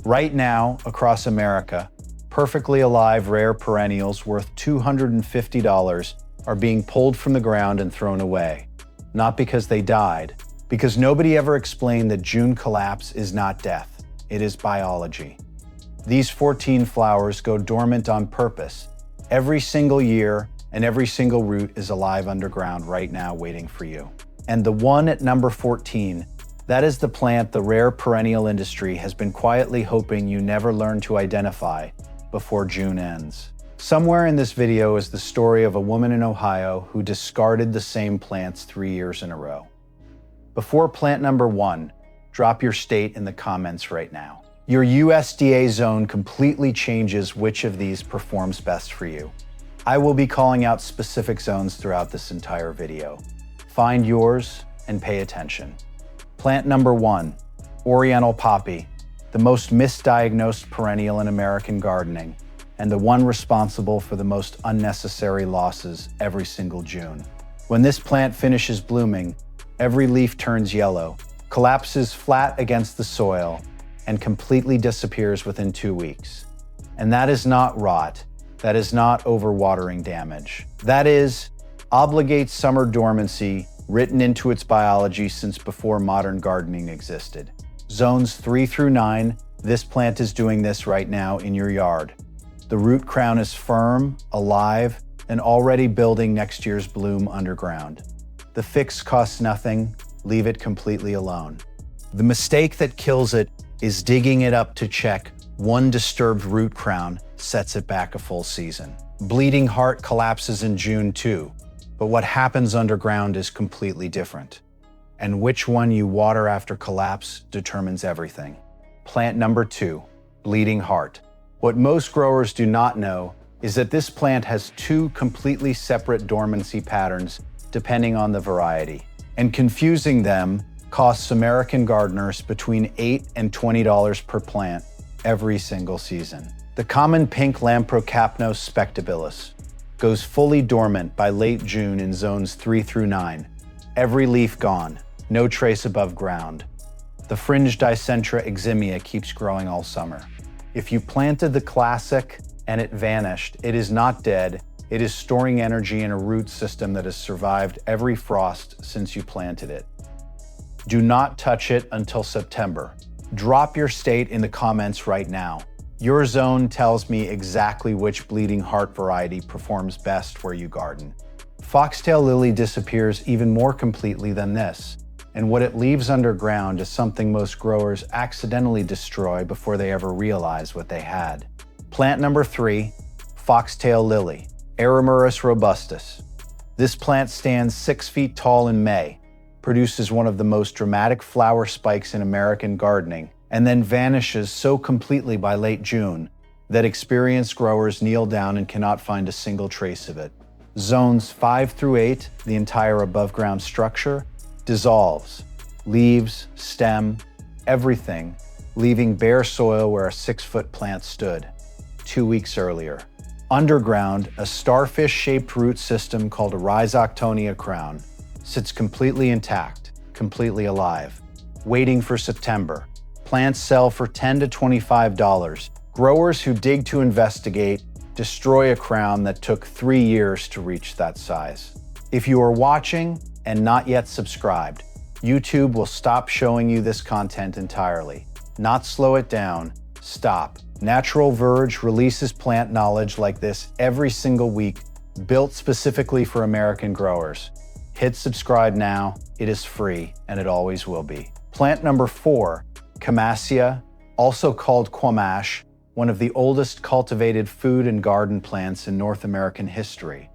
Right now, across America, perfectly alive rare perennials worth $250 are being pulled from the ground and thrown away. Not because they died, because nobody ever explained that June collapse is not death, it is biology. These 14 flowers go dormant on purpose. Every single year and every single root is alive underground right now waiting for you. And the one at number 14, that is the plant the rare perennial industry has been quietly hoping you never learn to identify before June ends. Somewhere in this video is the story of a woman in Ohio who discarded the same plants 3 years in a row. Before plant number 1, drop your state in the comments right now. Your USDA zone completely changes which of these performs best for you. I will be calling out specific zones throughout this entire video. Find yours and pay attention. Plant number 1, Oriental Poppy, the most misdiagnosed perennial in American gardening, and the one responsible for the most unnecessary losses every single June. When this plant finishes blooming, every leaf turns yellow, collapses flat against the soil, and completely disappears within 2 weeks. And that is not rot, that is not overwatering damage. That is obligate summer dormancy written into its biology since before modern gardening existed. Zones 3 through 9, this plant is doing this right now in your yard. The root crown is firm, alive, and already building next year's bloom underground. The fix costs nothing, leave it completely alone. The mistake that kills it is digging it up to check one disturbed root crown sets it back a full season. Bleeding heart collapses in June too, but what happens underground is completely different. And which one you water after collapse determines everything. Plant number 2, bleeding heart. What most growers do not know is that this plant has 2 completely separate dormancy patterns depending on the variety. And confusing them costs American gardeners between $8 and $20 per plant every single season. The common pink Lamprocapnos spectabilis goes fully dormant by late June in zones 3 through 9. Every leaf gone, no trace above ground. The fringed Dicentra eximia keeps growing all summer. If you planted the classic and it vanished, it is not dead, it is storing energy in a root system that has survived every frost since you planted it. Do not touch it until September. Drop your state in the comments right now. Your zone tells me exactly which bleeding heart variety performs best where you garden. Foxtail lily disappears even more completely than this, and what it leaves underground is something most growers accidentally destroy before they ever realize what they had. Plant number 3, foxtail lily, Aramurus robustus. This plant stands 6 feet tall in May, produces one of the most dramatic flower spikes in American gardening, and then vanishes so completely by late June that experienced growers kneel down and cannot find a single trace of it. Zones 5 through 8, the entire above-ground structure, dissolves, leaves, stem, everything, leaving bare soil where a 6-foot plant stood 2 weeks earlier. Underground, a starfish-shaped root system called a Rhizoctonia crown sits completely intact, completely alive, waiting for September. Plants sell for $10 to $25. Growers who dig to investigate destroy a crown that took 3 years to reach that size. If you are watching and not yet subscribed, YouTube will stop showing you this content entirely. Not slow it down, stop. Natural Verge releases plant knowledge like this every single week, built specifically for American growers. Hit subscribe now, it is free, and it always will be. Plant number 4, Camassia, also called quamash, one of the oldest cultivated food and garden plants in North American history,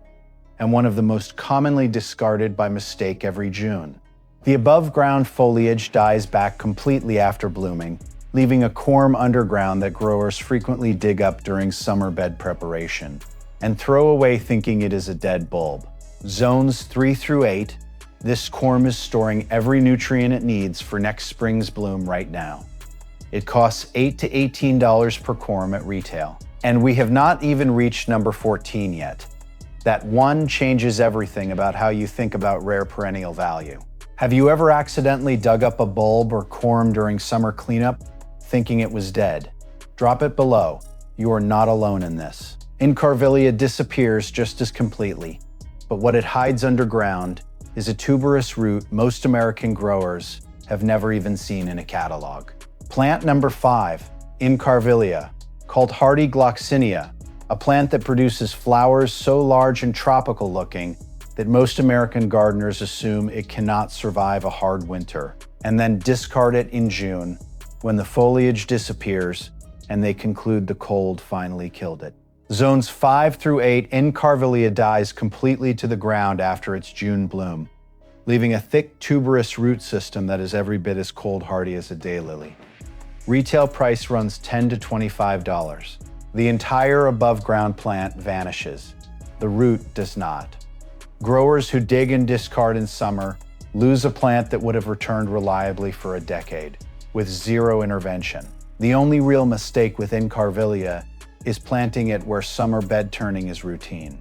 and one of the most commonly discarded by mistake every June. The above-ground foliage dies back completely after blooming, leaving a corm underground that growers frequently dig up during summer bed preparation, and throw away thinking it is a dead bulb. Zones 3 through 8, this corm is storing every nutrient it needs for next spring's bloom right now. It costs $8 to $18 per corm at retail. And we have not even reached number 14 yet. That one changes everything about how you think about rare perennial value. Have you ever accidentally dug up a bulb or corm during summer cleanup, thinking it was dead? Drop it below. You are not alone in this. Incarvilia disappears just as completely, but what it hides underground is a tuberous root most American growers have never even seen in a catalog. Plant number 5, Incarvilia, called hardy gloxinia, a plant that produces flowers so large and tropical looking that most American gardeners assume it cannot survive a hard winter, and then discard it in June when the foliage disappears and they conclude the cold finally killed it. Zones 5 through 8, Incarvilia dies completely to the ground after its June bloom, leaving a thick tuberous root system that is every bit as cold hardy as a daylily. Retail price runs $10 to $25. The entire above-ground plant vanishes. The root does not. Growers who dig and discard in summer lose a plant that would have returned reliably for a decade, with zero intervention. The only real mistake with Incarvilia is planting it where summer bed turning is routine.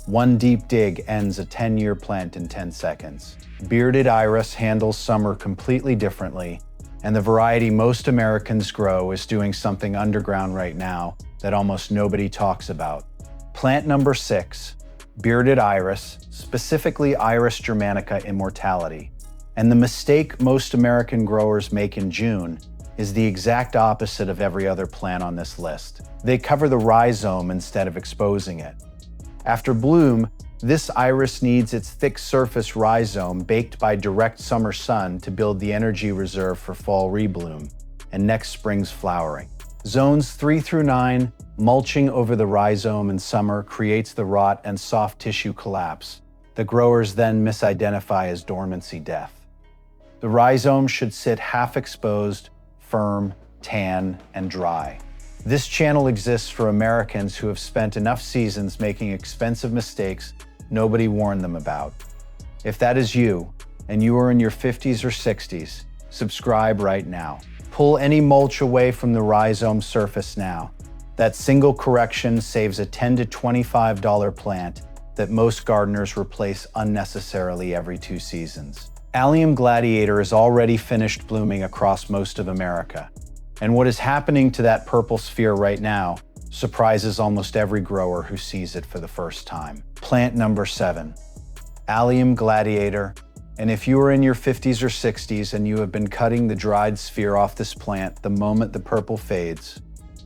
One deep dig ends a 10-year plant in 10 seconds. Bearded iris handles summer completely differently, and the variety most Americans grow is doing something underground right now that almost nobody talks about. Plant number 6, bearded iris, specifically Iris germanica immortality. And the mistake most American growers make in June is the exact opposite of every other plant on this list. They cover the rhizome instead of exposing it. After bloom, this iris needs its thick surface rhizome baked by direct summer sun to build the energy reserve for fall rebloom and next spring's flowering. Zones 3 through 9, mulching over the rhizome in summer creates the rot and soft tissue collapse. The growers then misidentify as dormancy death. The rhizome should sit half exposed, firm, tan, and dry. This channel exists for Americans who have spent enough seasons making expensive mistakes nobody warned them about. If that is you, and you are in your 50s or 60s, subscribe right now. Pull any mulch away from the rhizome surface now. That single correction saves a $10 to $25 plant that most gardeners replace unnecessarily every 2 seasons. Allium gladiator is already finished blooming across most of America, and what is happening to that purple sphere right now surprises almost every grower who sees it for the first time. Plant number 7, Allium gladiator, and if you are in your 50s or 60s and you have been cutting the dried sphere off this plant the moment the purple fades,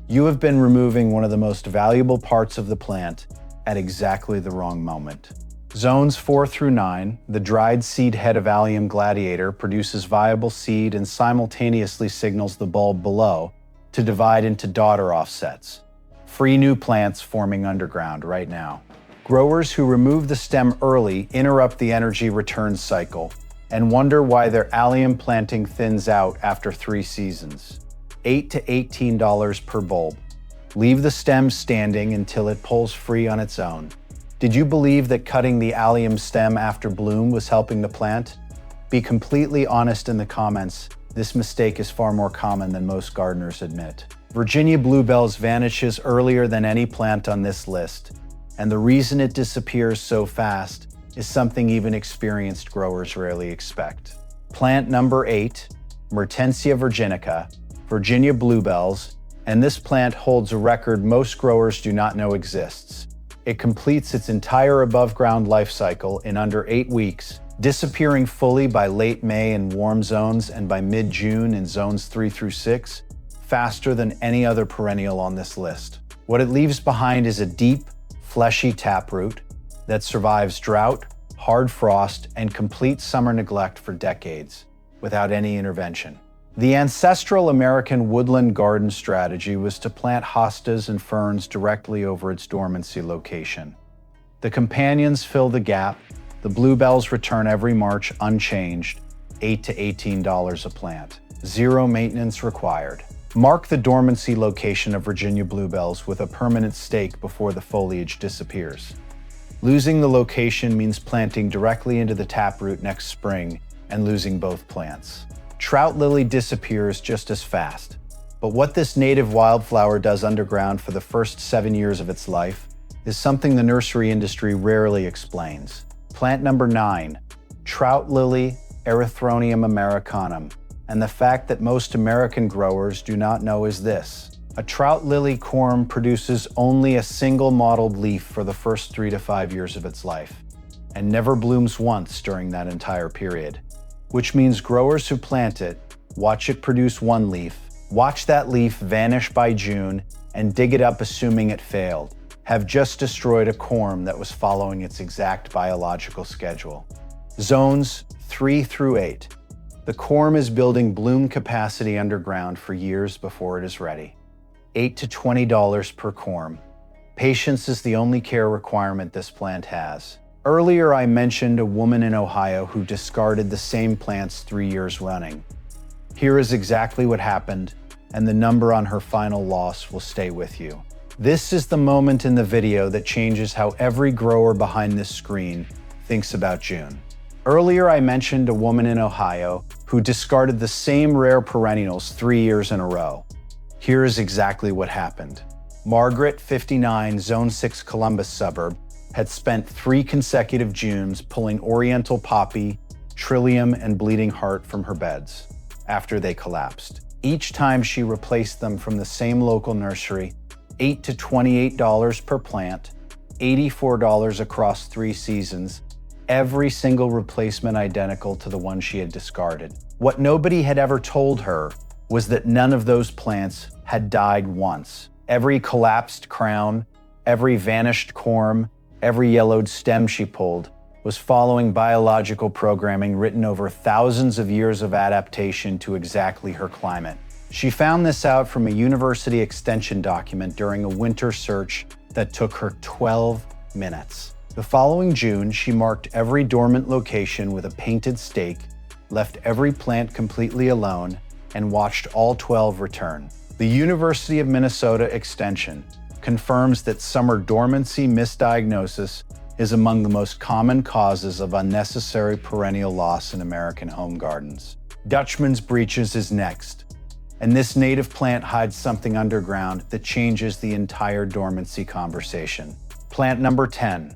you have been removing one of the most valuable parts of the plant at exactly the wrong moment. Zones 4 through 9, the dried seed head of Allium gladiator produces viable seed and simultaneously signals the bulb below to divide into daughter offsets. Free new plants forming underground right now. Growers who remove the stem early interrupt the energy return cycle and wonder why their allium planting thins out after 3 seasons. $8 to $18 per bulb. Leave the stem standing until it pulls free on its own. Did you believe that cutting the allium stem after bloom was helping the plant? Be completely honest in the comments. This mistake is far more common than most gardeners admit. Virginia bluebells vanishes earlier than any plant on this list, and the reason it disappears so fast is something even experienced growers rarely expect. Plant number 8, Mertensia virginica, Virginia bluebells, and this plant holds a record most growers do not know exists. It completes its entire above-ground life cycle in under 8 weeks, disappearing fully by late May in warm zones and by mid-June in zones 3 through 6, faster than any other perennial on this list. What it leaves behind is a deep, fleshy taproot that survives drought, hard frost, and complete summer neglect for decades without any intervention. The ancestral American woodland garden strategy was to plant hostas and ferns directly over its dormancy location. The companions fill the gap, the bluebells return every March unchanged, $8 to $18 a plant. Zero maintenance required. Mark the dormancy location of Virginia bluebells with a permanent stake before the foliage disappears. Losing the location means planting directly into the taproot next spring and losing both plants. Trout lily disappears just as fast, but what this native wildflower does underground for the first 7 years of its life is something the nursery industry rarely explains. Plant number 9, trout lily Erythronium americanum, and the fact that most American growers do not know is this: A trout lily corm produces only a single mottled leaf for the first 3 to 5 years of its life, and never blooms once during that entire period. Which means growers who plant it, watch it produce one leaf, watch that leaf vanish by June, and dig it up assuming it failed, have just destroyed a corm that was following its exact biological schedule. Zones 3 through 8. The corm is building bloom capacity underground for years before it is ready. $8 to $20 per corm. Patience is the only care requirement this plant has. Earlier I mentioned a woman in Ohio who discarded the same plants 3 years running. Here is exactly what happened, and the number on her final loss will stay with you. This is the moment in the video that changes how every grower behind this screen thinks about June. Earlier I mentioned a woman in Ohio who discarded the same rare perennials 3 years in a row. Here is exactly what happened. Margaret, 59, Zone 6 Columbus suburb, had spent 3 consecutive Junes pulling Oriental Poppy, Trillium, and Bleeding Heart from her beds after they collapsed. Each time she replaced them from the same local nursery, $8 to $28 per plant, $84 across 3 seasons, every single replacement identical to the one she had discarded. What nobody had ever told her was that none of those plants had died once. Every collapsed crown, every vanished corm, every yellowed stem she pulled was following biological programming written over thousands of years of adaptation to exactly her climate. She found this out from a university extension document during a winter search that took her 12 minutes. The following June, she marked every dormant location with a painted stake, left every plant completely alone, and watched all 12 return. The University of Minnesota Extension confirms that summer dormancy misdiagnosis is among the most common causes of unnecessary perennial loss in American home gardens. Dutchman's breeches is next, and this native plant hides something underground that changes the entire dormancy conversation. Plant number 10,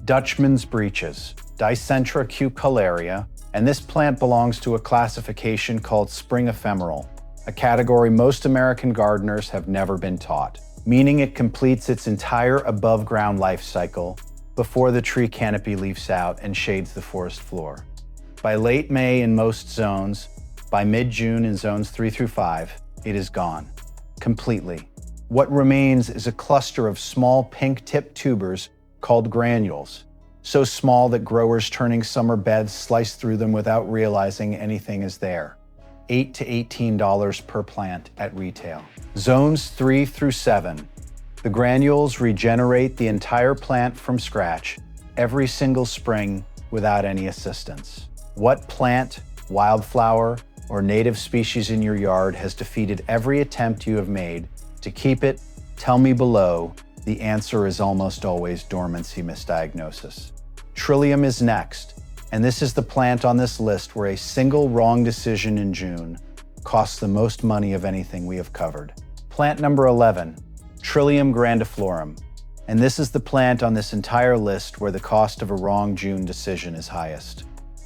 Dutchman's breeches, Dicentra cupellaria, and this plant belongs to a classification called spring ephemeral, a category most American gardeners have never been taught, meaning it completes its entire above-ground life cycle before the tree canopy leaves out and shades the forest floor. By late May in most zones, by mid-June in zones 3 through 5, it is gone, completely. What remains is a cluster of small pink-tipped tubers called granules, so small that growers turning summer beds slice through them without realizing anything is there. $8 to $18 per plant at retail. Zones 3 through 7. The granules regenerate the entire plant from scratch every single spring without any assistance. What plant, wildflower, or native species in your yard has defeated every attempt you have made to keep it? Tell me below. The answer is almost always dormancy misdiagnosis. Trillium is next, and this is the plant on this list where a single wrong decision in June costs the most money of anything we have covered. Plant number 11, Trillium grandiflorum, and this is the plant on this entire list where the cost of a wrong June decision is highest.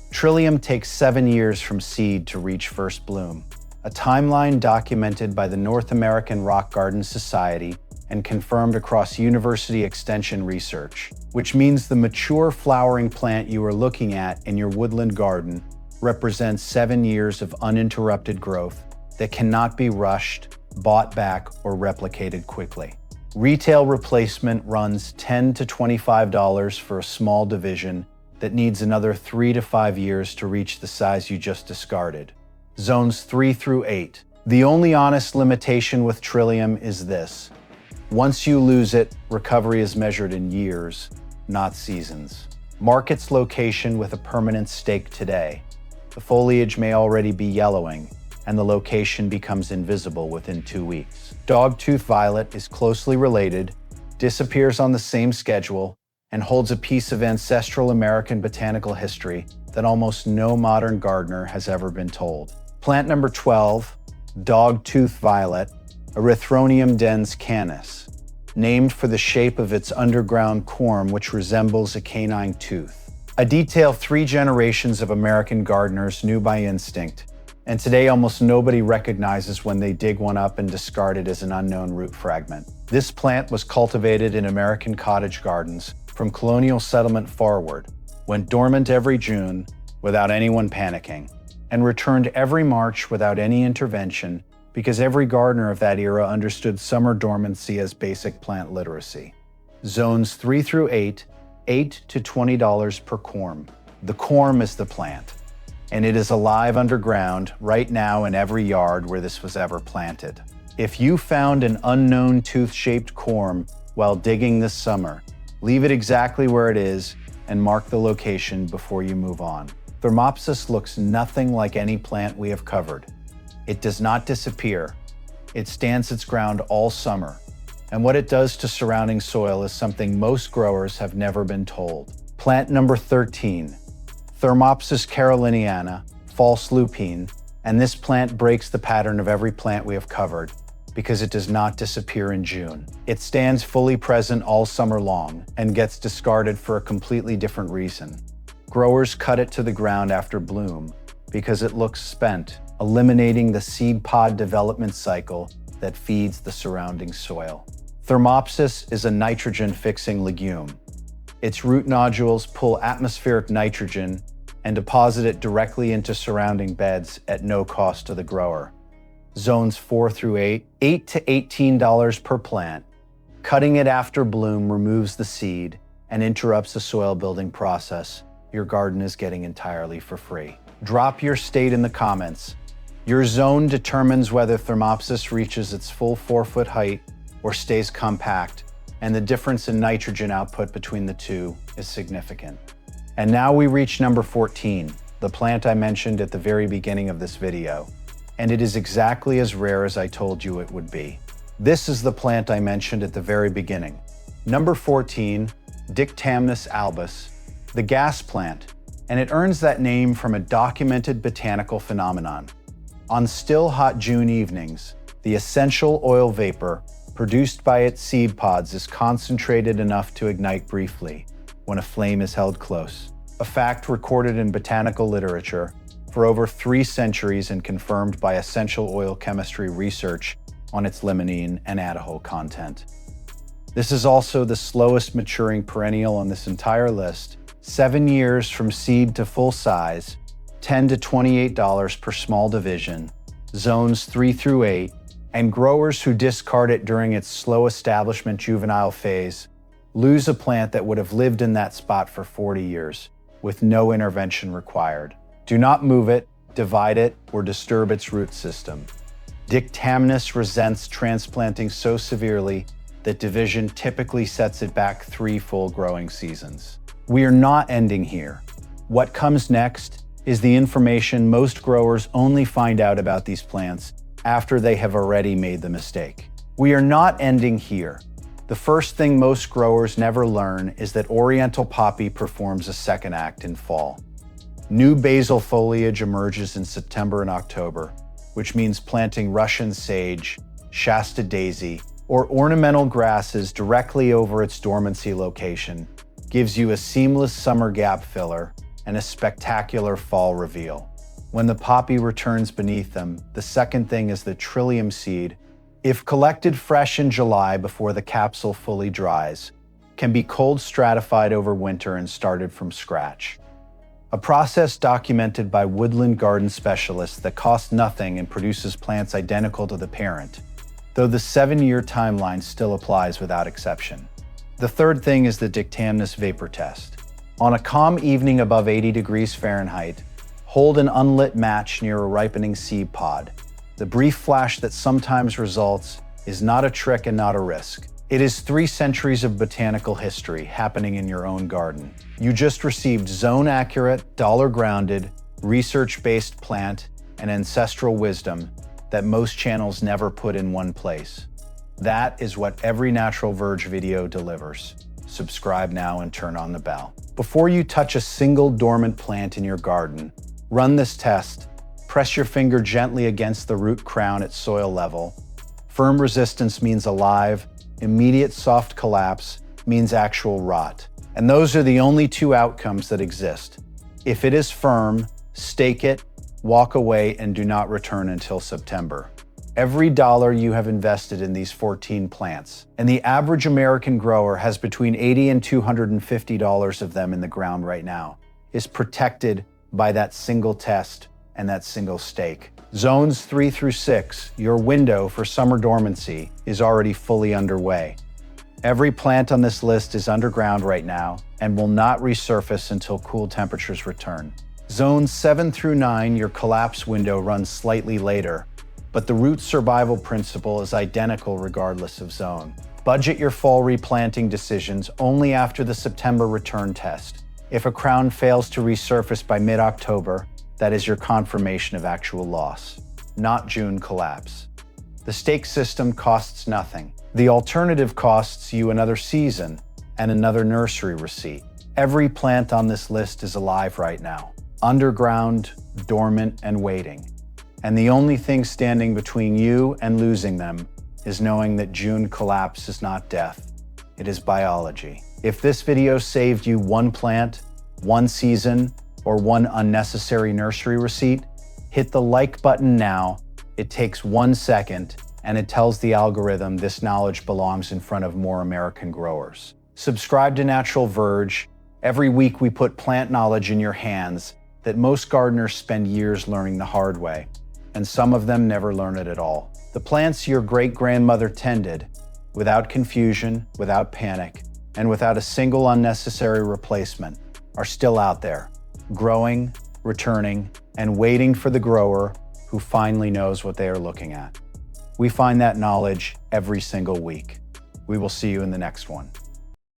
Trillium takes 7 years from seed to reach first bloom, a timeline documented by the North American Rock Garden Society and confirmed across university extension research, which means the mature flowering plant you are looking at in your woodland garden represents 7 years of uninterrupted growth that cannot be rushed, bought back, or replicated quickly. Retail replacement runs $10 to $25 for a small division that needs another 3 to 5 years to reach the size you just discarded. Zones 3 through 8. The only honest limitation with Trillium is this. Once you lose it, recovery is measured in years, not seasons. Mark its location with a permanent stake today. The foliage may already be yellowing, and the location becomes invisible within 2 weeks. Dogtooth violet is closely related, disappears on the same schedule, and holds a piece of ancestral American botanical history that almost no modern gardener has ever been told. Plant number 12, Dogtooth violet, Erythronium dens canis, named for the shape of its underground corm which resembles a canine tooth. A detail 3 generations of American gardeners knew by instinct And today almost nobody recognizes when they dig one up and discard it as an unknown root fragment. This plant was cultivated in American cottage gardens from colonial settlement forward, went dormant every June without anyone panicking, and returned every March without any intervention because every gardener of that era understood summer dormancy as basic plant literacy. Zones 3 through 8, $8 to $20 per corm. The corm is the plant, and it is alive underground right now in every yard where this was ever planted. If you found an unknown tooth-shaped corm while digging this summer, leave it exactly where it is and mark the location before you move on. Dormopsis looks nothing like any plant we have covered. It does not disappear. It stands its ground all summer, and what it does to surrounding soil is something most growers have never been told. Plant number 13, Dormopsis caroliniana, false lupine, and this plant breaks the pattern of every plant we have covered because it does not disappear in June. It stands fully present all summer long and gets discarded for a completely different reason. Growers cut it to the ground after bloom because it looks spent, eliminating the seed pod development cycle that feeds the surrounding soil. Dormopsis is a nitrogen-fixing legume. Its root nodules pull atmospheric nitrogen and deposit it directly into surrounding beds at no cost to the grower. Zones 4 through 8, $8 to $18 per plant. Cutting it after bloom removes the seed and interrupts the soil building process. Your garden is getting entirely for free. Drop your state in the comments. Your zone determines whether Dormopsis reaches its full 4-foot height or stays compact, and the difference in nitrogen output between the two is significant. And now we reach number 14, the plant I mentioned at the very beginning of this video, and it is exactly as rare as I told you it would be. This is the plant I mentioned at the very beginning. Number 14, Dictamnus albus, the gas plant, and it earns that name from a documented botanical phenomenon. On still hot June evenings, the essential oil vapor produced by its seed pods is concentrated enough to ignite briefly when a flame is held close, a fact recorded in botanical literature for over 3 centuries and confirmed by essential oil chemistry research on its limonene and aldehyde content. This is also the slowest maturing perennial on this entire list, 7 years from seed to full size, $10 to $28 per small division, zones 3 through 8, and growers who discard it during its slow establishment juvenile phase lose a plant that would have lived in that spot for 40 years with no intervention required. Do not move it, divide it, or disturb its root system. Dictamnus resents transplanting so severely that division typically sets it back 3 full growing seasons. We are not ending here. What comes next is the information most growers only find out about these plants after they have already made the mistake. We are not ending here. The first thing most growers never learn is that Oriental Poppy performs a second act in fall. New basal foliage emerges in September and October, which means planting Russian sage, Shasta daisy, or ornamental grasses directly over its dormancy location gives you a seamless summer gap filler and a spectacular fall reveal. When the poppy returns beneath them, the second thing is the trillium seed, if collected fresh in July before the capsule fully dries, can be cold stratified over winter and started from scratch. A process documented by woodland garden specialists that costs nothing and produces plants identical to the parent, though the 7-year timeline still applies without exception. The third thing is the Dictamnus vapor test. On a calm evening above 80 degrees Fahrenheit, hold an unlit match near a ripening seed pod. The brief flash that sometimes results is not a trick and not a risk. It is 3 centuries of botanical history happening in your own garden. You just received zone-accurate, dollar-grounded, research-based plant and ancestral wisdom that most channels never put in one place. That is what every natural Verge video delivers. Subscribe now and turn on the bell. Before you touch a single dormant plant in your garden, run this test. Press your finger gently against the root crown at soil level. Firm resistance means alive. Immediate soft collapse means actual rot. And those are the only 2 outcomes that exist. If it is firm, stake it, walk away and do not return until September. Every dollar you have invested in these 14 plants, and the average American grower has between $80 and $250 of them in the ground right now, is protected by that single test and that single stake. Zones 3 through 6, your window for summer dormancy, is already fully underway. Every plant on this list is underground right now and will not resurface until cool temperatures return. Zones 7 through 9, your collapse window runs slightly later, but the root survival principle is identical regardless of zone. Budget your fall replanting decisions only after the September return test. If a crown fails to resurface by mid-October, that is your confirmation of actual loss, not June collapse. The stake system costs nothing. The alternative costs you another season and another nursery receipt. Every plant on this list is alive right now, underground, dormant, and waiting. And the only thing standing between you and losing them is knowing that June collapse is not death. It is biology. If this video saved you one plant, one season, or one unnecessary nursery receipt, hit the like button now. It takes 1 second, and it tells the algorithm this knowledge belongs in front of more American growers. Subscribe to Natural Verge. Every week we put plant knowledge in your hands that most gardeners spend years learning the hard way, and some of them never learn it at all. The plants your great-grandmother tended, without confusion, without panic, and without a single unnecessary replacement, are still out there, growing, returning, and waiting for the grower who finally knows what they are looking at. We find that knowledge every single week. We will see you in the next one.